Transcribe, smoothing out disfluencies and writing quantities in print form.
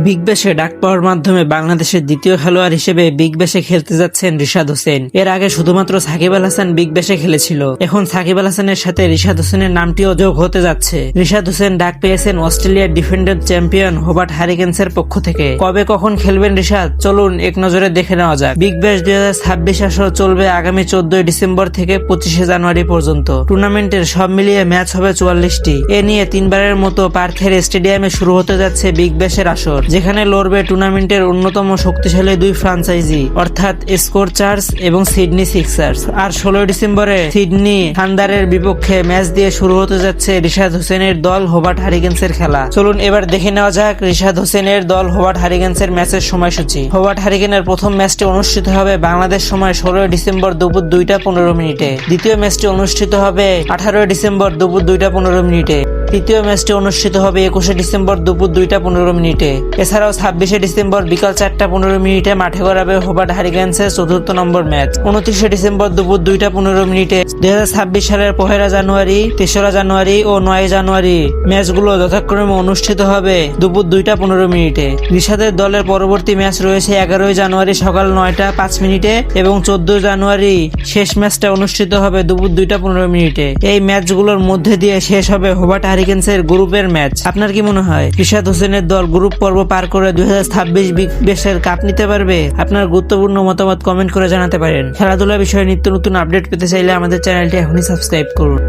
Big ব্যাশে ডাক পাওয়ার মাধ্যমে বাংলাদেশের দ্বিতীয় খেলোয়াড় হিসেবে বিগ ব্যাশে খেলতে যাচ্ছেন রিশাদ হোসেন। এর আগে শুধুমাত্র সাকিব আল হাসান বিগ ব্যাশে খেলেছিল, এখন সাকিব আল হাসানের সাথে রিশাদ হোসেনের নামটিও যোগ হতে যাচ্ছে। রিশাদ হোসেন ডাক পেয়েছেন অস্ট্রেলিয়ার ডিফেন্ডার চ্যাম্পিয়ন হোবার্ট হারিকেন্সের পক্ষ থেকে। কবে কখন খেলবেন রিশাদ, চলুন এক নজরে দেখে নেওয়া যাক। বিগ ব্যাশ 2026 আসর চলবে আগামী 14 ডিসেম্বর থেকে 25 জানুয়ারি পর্যন্ত। টুর্নামেন্টের সব মিলিয়ে ম্যাচ হবে 44টি। এ নিয়ে তিনবারের মতো পার্থের স্টেডিয়ামে শুরু হতে যাচ্ছে বিগ ব্যাশের আসর, যেখানে লড়বে টুর্নামেন্টের অন্যতম শক্তিশালী দুই ফ্রাঞ্চাইজি অর্থাৎ স্কোরচার্স এবং সিডনি সিক্সার্স। আর 16 ডিসেম্বরে সিডনি থান্ডারের বিপক্ষে ম্যাচ দিয়ে শুরু হতে যাচ্ছে রিশাদ হোসেনের দল হোবার্ট হারিকেন্সের খেলা। চলুন এবার দেখে নেওয়া যাক রিশাদ হোসেনের দল হোবার্ট হারিকেন্সের ম্যাচের সময়সূচি। হোবার্ট হারিকেনের প্রথম ম্যাচটি অনুষ্ঠিত হবে বাংলাদেশ সময় 16 ডিসেম্বর দুপুর 2টা 15 মিনিটে। দ্বিতীয় ম্যাচটি অনুষ্ঠিত হবে 18 ডিসেম্বর দুপুর 2টা 15 মিনিটে। তৃতীয় ম্যাচটি অনুষ্ঠিত হবে 21 ডিসেম্বর দুপুর 2টা 15 মিনিটে। এছাড়াও 26 ডিসেম্বর বিকাল 4টা 15 মিনিটে মাঠে গড়াবে হোবার্ট হারিকেন্সের 4র্থ নম্বর ম্যাচ। 29 ডিসেম্বর দুপুর 2টা 15 মিনিটে 2026 সালের 1 জানুয়ারি, 3রা জানুয়ারি ও 9 জানুয়ারি ম্যাচগুলো যথাক্রমে অনুষ্ঠিত হবে দুপুর 2টা 15 মিনিটে। রিশাদের দলের পরবর্তী ম্যাচ রয়েছে 11 জানুয়ারি সকাল 9টা 5 মিনিটে এবং 14 জানুয়ারি শেষ ম্যাচটা অনুষ্ঠিত হবে দুপুর 2টা 15 মিনিটে। এই ম্যাচগুলোর মধ্যে দিয়ে শেষ হবে হোবার্ট হারিকেন্সের গ্রুপের ম্যাচ। আপনার কি মনে হয় রিশাদ হোসেনের দল গ্রুপ পর্ব পার করে 2026 বিগ ব্যাশের কাপ নিতে পারবে? আপনার গুরুত্বপূর্ণ মতামত কমেন্ট করে জানাতে পারেন। খেলাধুলা বিষয়ে নিত্য নতুন আপডেট পেতে চাইলে আমাদের চ্যানেলটি এখনই সাবস্ক্রাইব করুন।